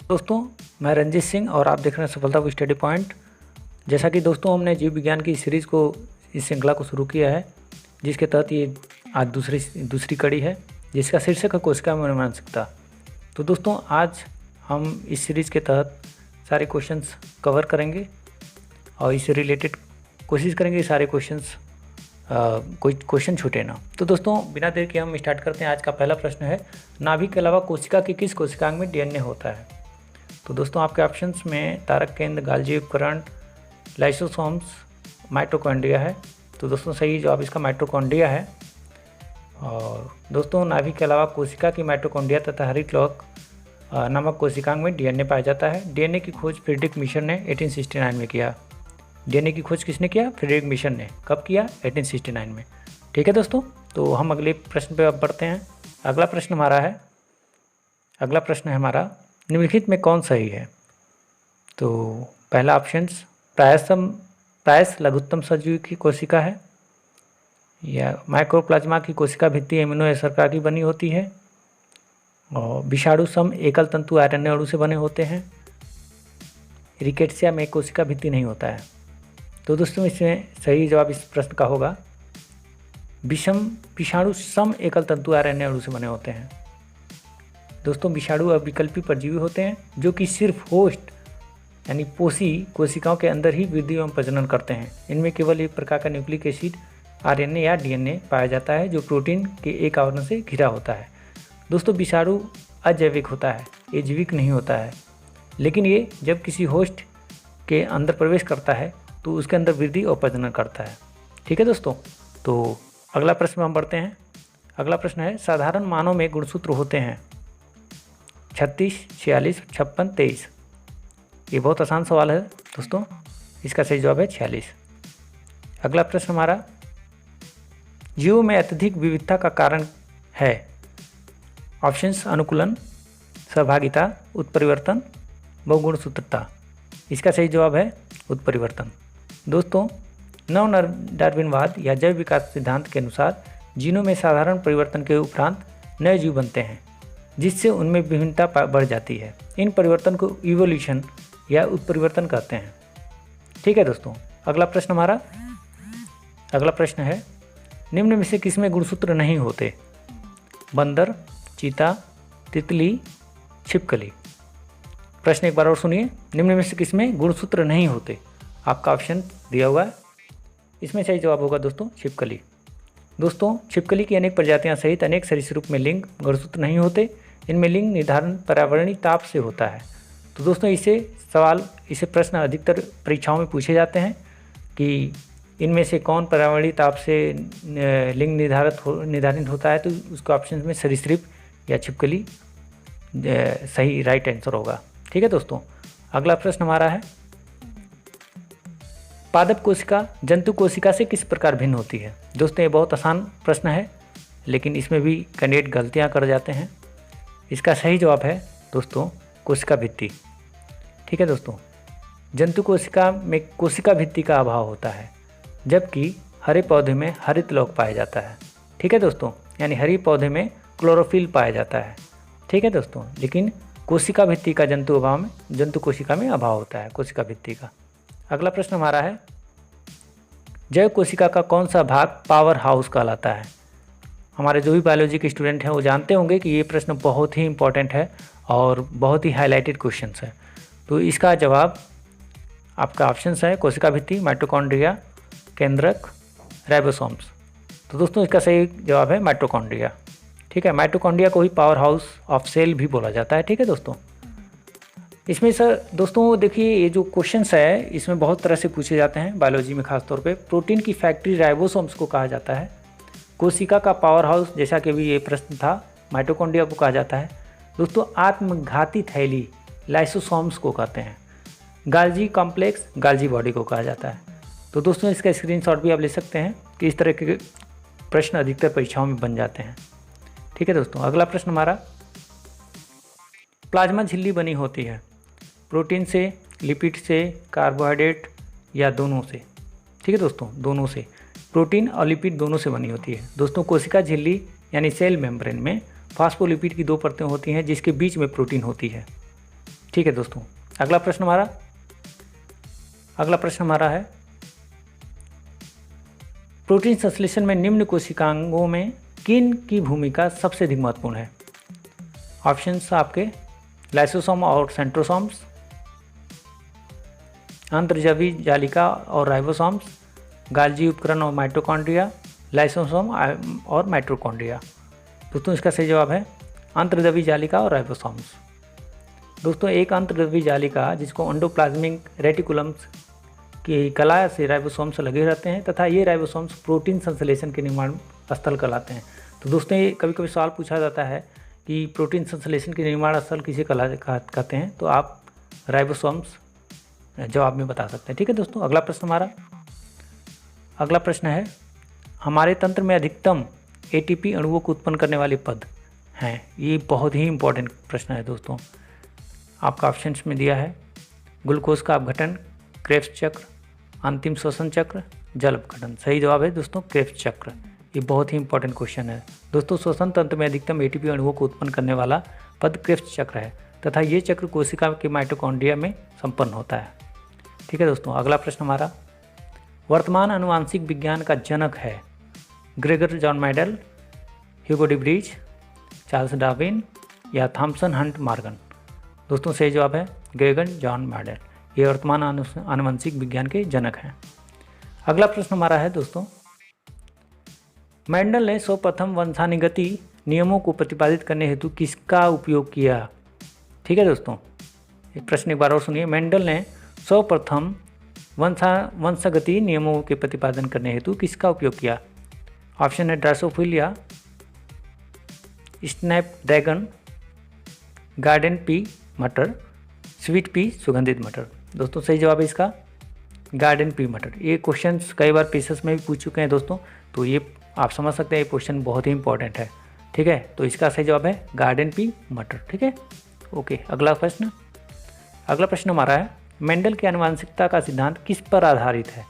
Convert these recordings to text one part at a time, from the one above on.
दोस्तों, मैं रंजीत सिंह और आप देख रहे हैं सफलता को स्टडी पॉइंट। जैसा कि दोस्तों हमने जीव विज्ञान की सीरीज़ को, इस श्रृंखला को शुरू किया है, जिसके तहत ये आज दूसरी कड़ी है, जिसका शीर्षक है कोशिका में अनुवांशिकता। तो दोस्तों आज हम इस सीरीज़ के तहत सारे क्वेश्चंस कवर करेंगे और इससे रिलेटेड कोशिश करेंगे सारे क्वेश्चंस कोई क्वेश्चन छूटे ना। तो दोस्तों बिना देर के हम स्टार्ट करते हैं। आज का पहला प्रश्न है, नाभिक के अलावा कोशिका के किस कोशिकांग में डीएनए होता है? तो दोस्तों आपके ऑप्शंस में तारक केंद्र, गाल्जी उपकरण, लाइसोसोम्स, माइटोकॉन्ड्रिया है। तो दोस्तों सही जवाब इसका माइटोकॉन्ड्रिया है। और दोस्तों नाभिक के अलावा कोशिका की माइटोकॉन्ड्रिया तथा हरित लौह नामक कोशिकांग में डीएनए पाया जाता है। डीएनए की खोज फ्रेडरिक मिशन ने 1869 में किया। डीएनए की खोज किसने किया? फ्रेडरिक मिशन ने। कब किया? 1869 में। ठीक है दोस्तों, तो हम अगले प्रश्न पे अब बढ़ते हैं। अगला प्रश्न है हमारा, निम्नलिखित में कौन सही है? तो पहला ऑप्शन प्रायस लघुत्तम सजीव की कोशिका है, या माइक्रोप्लाज्मा की कोशिका भित्ति एमिनो एसिड की बनी होती है, और विषाणु सम एकल तंतु आरएनए अणु से बने होते हैं, रिकेट्सिया में कोशिका भित्ति नहीं होता है। तो दोस्तों इसमें सही जवाब इस प्रश्न का होगा विषाणु सम एकल तंतु आरएनए अणु से बने होते हैं। दोस्तों विषाणु अविकल्पी परजीवी होते हैं जो कि सिर्फ होस्ट यानी पोषी कोशिकाओं के अंदर ही वृद्धि एवं प्रजनन करते हैं। इनमें केवल एक प्रकार का न्यूक्लिक एसिड आरएनए या डीएनए पाया जाता है जो प्रोटीन के एक आवरण से घिरा होता है। दोस्तों विषाणु अजैविक होता है, ये जैविक नहीं होता है, लेकिन ये जब किसी होस्ट के अंदर प्रवेश करता है तो उसके अंदर वृद्धि और प्रजनन करता है। ठीक है दोस्तों, तो अगला प्रश्न हम बढ़ते हैं। अगला प्रश्न है, साधारण मानव में गुणसूत्र होते हैं 36, 46, 56, 23। ये बहुत आसान सवाल है दोस्तों, इसका सही जवाब है 46। अगला प्रश्न हमारा, जीवों में अत्यधिक विविधता का कारण है? ऑप्शंस अनुकूलन, सहभागिता, उत्परिवर्तन, बहुगुणसूत्रता। इसका सही जवाब है उत्परिवर्तन। दोस्तों नव डार्विनवाद या जैव विकास सिद्धांत के अनुसार जीनों में साधारण परिवर्तन के उपरांत नए जीव बनते हैं, जिससे उनमें विभिन्नता बढ़ जाती है। इन परिवर्तन को इवोल्यूशन या उत्परिवर्तन कहते हैं। ठीक है दोस्तों, अगला प्रश्न है, निम्न में से किसमें गुणसूत्र नहीं होते? बंदर, चीता, तितली, छिपकली। प्रश्न एक बार और सुनिए, निम्न में से किसमें गुणसूत्र नहीं होते? आपका ऑप्शन दिया हुआ है, इसमें सही जवाब होगा दोस्तों छिपकली। दोस्तों छिपकली की अनेक प्रजातियां सहित अनेक सरीसृप में लिंग गुणसूत्र नहीं होते। इनमें लिंग निर्धारण पर्यावरणीय ताप से होता है। तो दोस्तों इसे प्रश्न अधिकतर परीक्षाओं में पूछे जाते हैं कि इनमें से कौन पर्यावरणीय ताप से लिंग निर्धारित होता है। तो उसके ऑप्शन में सरीसृप या छिपकली सही राइट आंसर होगा। ठीक है दोस्तों, अगला प्रश्न हमारा है, पादप कोशिका जंतु कोशिका से किस प्रकार भिन्न होती है? दोस्तों ये बहुत आसान प्रश्न है, लेकिन इसमें भी कैंडिडेट गलतियां कर जाते हैं। इसका सही जवाब है दोस्तों कोशिका भित्ति। ठीक है दोस्तों, जंतु कोशिका में कोशिका भित्ति का अभाव होता है, जबकि हरे पौधे में हरित लौह पाया जाता है। ठीक है दोस्तों, यानी हरी पौधे में क्लोरोफिल पाया जाता है। ठीक है दोस्तों, लेकिन कोशिका भित्ति का जंतु कोशिका में अभाव होता है, कोशिका भित्ति का। अगला प्रश्न हमारा है, जैव कोशिका का कौन सा भाग पावर हाउस कहलाता है? हमारे जो भी बायोलॉजी के स्टूडेंट हैं वो जानते होंगे कि ये प्रश्न बहुत ही इंपॉर्टेंट है और बहुत ही हाईलाइटेड क्वेश्चन है। तो इसका जवाब आपका ऑप्शंस है कोशिका भित्ति, माइटोकॉन्ड्रिया, केंद्रक, राइबोसोम्स। तो दोस्तों इसका सही जवाब है माइटोकॉन्ड्रिया। ठीक है, माइटोकॉन्ड्रिया को ही पावर हाउस ऑफ सेल भी बोला जाता है। ठीक है दोस्तों, इसमें सर दोस्तों देखिए ये जो क्वेश्चंस है इसमें बहुत तरह से पूछे जाते हैं बायोलॉजी में। खासतौर पे प्रोटीन की फैक्ट्री राइबोसोम्स को कहा जाता है। कोशिका का पावर हाउस, जैसा कि अभी ये प्रश्न था, माइटोकॉन्ड्रिया को कहा जाता है। दोस्तों आत्मघाती थैली लाइसोसोम्स को कहते हैं। गाल्जी कॉम्प्लेक्स गाल्जी बॉडी को कहा जाता है। तो दोस्तों इसका स्क्रीनशॉट भी आप ले सकते हैं कि इस तरह के प्रश्न अधिकतर परीक्षाओं में बन जाते हैं। ठीक है दोस्तों, अगला प्रश्न हमारा, प्लाज्मा झिल्ली बनी होती है प्रोटीन से, लिपिड से, कार्बोहाइड्रेट या दोनों से? ठीक है दोस्तों, दोनों से। प्रोटीन और लिपिड दोनों से बनी होती है। दोस्तों कोशिका झिल्ली यानी सेल मेम्ब्रेन में फास्फोलिपिड की 2 परतें होती हैं जिसके बीच में प्रोटीन होती है। ठीक है दोस्तों, अगला प्रश्न हमारा है प्रोटीन संश्लेषण में निम्न कोशिकांगों में किन की भूमिका सबसे अधिक महत्वपूर्ण है? ऑप्शंस आपके लाइसोसोम और सेंट्रोसोम्स, अंतर्जवी जालिका और राइबोसोम्स, गाल्जी उपकरण और माइटोकॉन्ड्रिया, लाइसोसोम और माइटोकॉन्ड्रिया। दोस्तों इसका सही जवाब है अंतर्जवी जालिका और राइबोसोम्स। दोस्तों एक अंतर्जवी जालिका जिसको एंडोप्लाज्मिक रेटिकुलम्स की कला से राइबोसोम्स लगे रहते हैं तथा ये राइबोसोम्स प्रोटीन संश्लेषण के निर्माण स्थल कहलाते हैं। तो दोस्तों ये कभी कभी सवाल पूछा जाता है कि प्रोटीन संश्लेषण के निर्माण स्थल किसे कहते हैं, तो आप राइबोसोम्स जवाब में बता सकते हैं। ठीक है दोस्तों, अगला प्रश्न है हमारे तंत्र में अधिकतम एटीपी अणुओं को उत्पन्न करने वाले पद हैं। ये बहुत ही इंपॉर्टेंट प्रश्न है दोस्तों। आपका ऑप्शंस में दिया है ग्लूकोज का अपघटन, क्रेब्स चक्र, अंतिम श्वसन चक्र, जल अपघटन। सही जवाब है दोस्तों क्रेब्स चक्र। ये बहुत ही इंपॉर्टेंट क्वेश्चन है दोस्तों। श्वसन तंत्र में अधिकतम एटीपी अणुओं को उत्पन्न करने वाला पद क्रेब्स चक्र है तथा ये चक्र कोशिका के माइटोकॉन्ड्रिया में संपन्न होता है। ठीक है दोस्तों, अगला प्रश्न हमारा वर्तमान आनुवांशिक विज्ञान का जनक है Gregor John Mendel, Hugo de Vries, Charles Darwin या थॉमसन हंट मॉर्गन। दोस्तों सही जवाब है ग्रेगर जॉन मेंडल। ये वर्तमान आनुवंशिक विज्ञान के जनक हैं। अगला प्रश्न हमारा है दोस्तों मेंडल ने सर्वप्रथम वंशानुगति नियमों को प्रतिपादित करने हेतु किसका उपयोग किया? ठीक है दोस्तों, एक प्रश्न एक बार और सुनिए। मेंडल ने सर्वप्रथम वंशागति नियमों के प्रतिपादन करने हेतु किसका उपयोग किया? ऑप्शन है ड्रोसोफिला, स्नैपड्रैगन, गार्डन पी मटर, स्वीट पी सुगंधित मटर। दोस्तों सही जवाब है इसका गार्डन पी मटर। ये क्वेश्चंस कई बार पीसेस में भी पूछ चुके हैं दोस्तों, तो ये आप समझ सकते हैं ये क्वेश्चन बहुत ही इंपॉर्टेंट है। ठीक है, तो इसका सही जवाब है गार्डन पी मटर। ठीक है, ओके। अगला प्रश्न हमारा है मेंडल की आनुवंशिकता का सिद्धांत किस पर आधारित है?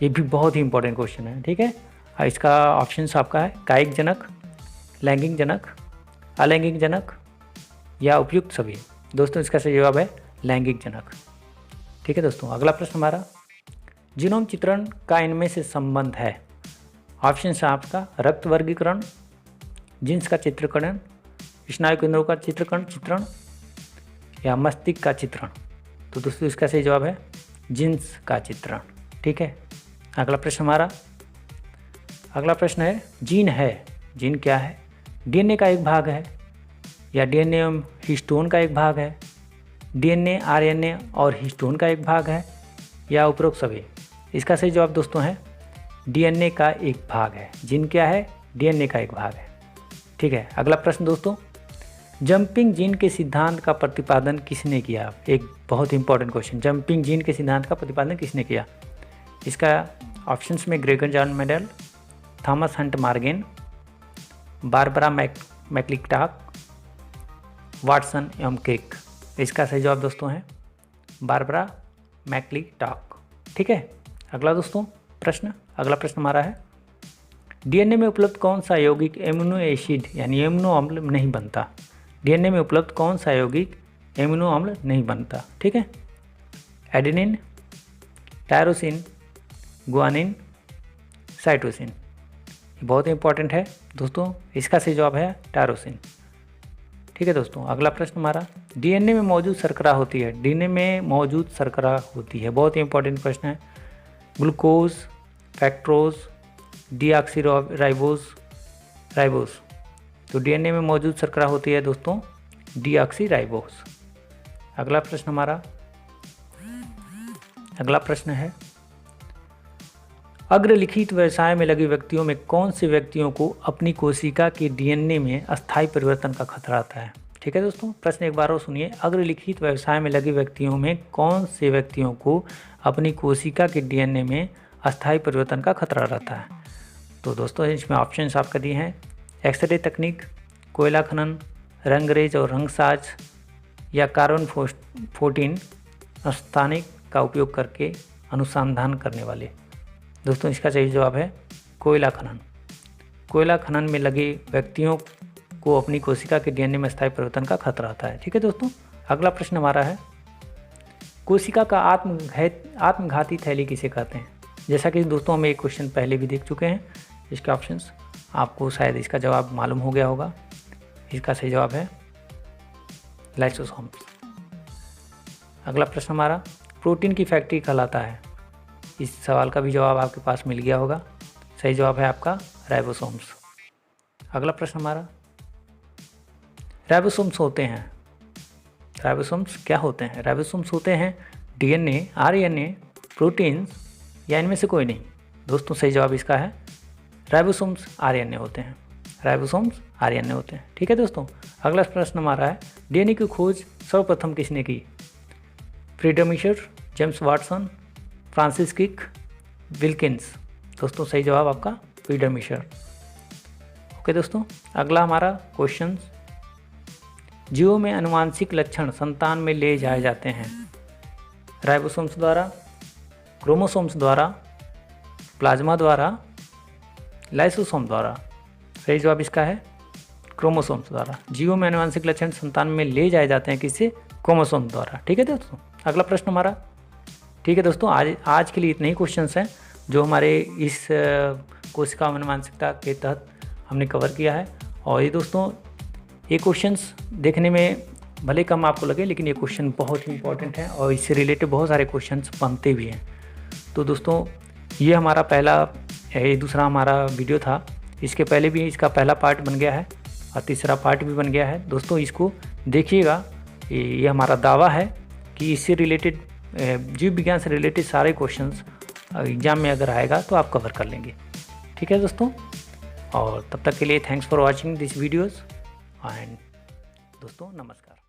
ये भी बहुत ही इंपॉर्टेंट क्वेश्चन है। ठीक है, इसका ऑप्शन आपका है कायिक जनक, लैंगिक जनक, अलैंगिक जनक या उपयुक्त सभी। दोस्तों इसका सही जवाब है लैंगिक जनक। ठीक है दोस्तों, अगला प्रश्न हमारा जीनोम चित्रण का इनमें से संबंध है। ऑप्शन है आपका रक्त वर्गीकरण, जीन्स का चित्रीकरण, स्नायु केंद्रों का चित्रण या मस्तिष्क का चित्रण। तो दोस्तों इसका सही जवाब है जीन्स का चित्रण। ठीक है, अगला प्रश्न है जीन क्या है? डीएनए का एक भाग है या डीएनए हिस्टोन का एक भाग है, डीएनए आरएनए और हिस्टोन का एक भाग है या उपरोक्त सभी? इसका सही जवाब दोस्तों है डीएनए का एक भाग है। जीन क्या है? डीएनए का एक भाग है। ठीक है, अगला प्रश्न दोस्तों जंपिंग जीन के सिद्धांत का प्रतिपादन किसने किया? एक बहुत इंपॉर्टेंट क्वेश्चन, जंपिंग जीन के सिद्धांत का प्रतिपादन किसने किया? इसका ऑप्शंस में Gregor John Mendel, Thomas Hunt Morgan, Barbara McClintock, Watson एवं क्रिक। इसका सही जवाब दोस्तों है बारबरा मैक्लिंटॉक। ठीक है, अगला प्रश्न हमारा है डीएनए में उपलब्ध कौन सा यौगिक एमिनो एसिड यानी एमिनो अम्ल नहीं बनता? डीएनए में उपलब्ध कौन सा यौगिक एमिनो अम्ल नहीं बनता? ठीक है, एडेनिन, टायरोसिन, गुआनिन, साइटोसिन। बहुत इंपॉर्टेंट है दोस्तों, इसका सही जवाब है टायरोसिन। ठीक है दोस्तों, अगला प्रश्न हमारा डीएनए में मौजूद शर्करा होती है। डीएनए में मौजूद शर्करा होती है, बहुत ही इंपॉर्टेंट प्रश्न है। Glucose, fructose, deoxyribose. तो डीएनए में मौजूद शर्करा होती है दोस्तों डीऑक्सीराइबोज। अगला प्रश्न है अग्रलिखित व्यवसाय में लगे व्यक्तियों में कौन से व्यक्तियों को अपनी कोशिका के डीएनए में अस्थायी परिवर्तन का खतरा आता है? ठीक है दोस्तों, प्रश्न एक बार और सुनिए। अग्रलिखित व्यवसाय में लगे व्यक्तियों में कौन से व्यक्तियों को अपनी कोशिका के डीएनए में अस्थायी परिवर्तन का खतरा रहता है? तो दोस्तों इसमें ऑप्शंस आपका दिए हैं एक्सरे तकनीक, कोयला खनन, रंगरेज और रंगसाज या कार्बन 14 स्थानिक का उपयोग करके अनुसंधान करने वाले। दोस्तों इसका सही जवाब है कोयला खनन। कोयला खनन में लगे व्यक्तियों को अपनी कोशिका के डीएनए में स्थायी परिवर्तन का खतरा आता है। ठीक है दोस्तों, अगला प्रश्न हमारा है, कोशिका का आत्मघाती थैली किसे कहते हैं? जैसा कि दोस्तों हम एक क्वेश्चन पहले भी देख चुके हैं, इसके ऑप्शंस आपको शायद इसका जवाब मालूम हो गया होगा। इसका सही जवाब है लाइसोसोम्स। अगला प्रश्न हमारा, प्रोटीन की फैक्ट्री कहलाता है? इस सवाल का भी जवाब आपके पास मिल गया होगा। सही जवाब है आपका राइबोसोम्स। अगला प्रश्न हमारा, राइबोसोम्स होते हैं, राइबोसोम्स क्या होते हैं? राइबोसोम्स होते हैं डीएनए, आरएनए, प्रोटीन्स या इनमें से कोई नहीं। दोस्तों सही जवाब इसका है राइबोसोम्स आरएनए होते हैं, राइबोसोम्स आरएनए होते हैं। ठीक है दोस्तों। अगला प्रश्न हमारा है, डीएनए की खोज सर्वप्रथम किसने की? Friedrich Miescher, James Watson, Francis Crick, Wilkins. दोस्तों सही जवाब आपका फ्रीडमिशर। ओके दोस्तों। अगला हमारा क्वेश्चन, जीवों में आनुवांशिक लक्षण संतान में ले जाए जाते हैं? राइबोसोम्स द्वारा, क्रोमोसोम्स द्वारा, प्लाज्मा द्वारा, लाइसोसोम द्वारा। सही जवाब इसका है क्रोमोसोम्स द्वारा। जीवों में आनुवांशिक लक्षण संतान में ले जाए जाते हैं किससे? क्रोमोसोम द्वारा। ठीक है दोस्तों। अगला प्रश्न हमारा, ठीक है दोस्तों, आज के लिए इतने ही क्वेश्चंस हैं जो हमारे इस कोशिका आनुवांशिकता के तहत हमने कवर किया है। और ये दोस्तों, ये क्वेश्चंस देखने में भले कम आपको लगे, लेकिन ये क्वेश्चन बहुत ही इंपॉर्टेंट है और इससे रिलेटेड बहुत सारे क्वेश्चंस बनते भी हैं। तो दोस्तों ये हमारा दूसरा हमारा वीडियो था। इसके पहले भी इसका पहला पार्ट बन गया है और तीसरा पार्ट भी बन गया है। दोस्तों इसको देखिएगा। ये हमारा दावा है कि इससे रिलेटेड, जीव विज्ञान से रिलेटेड सारे क्वेश्चंस एग्जाम में अगर आएगा तो आप कवर कर लेंगे। ठीक है दोस्तों। और तब तक के लिए thanks for watching this videos and दोस्तों नमस्कार।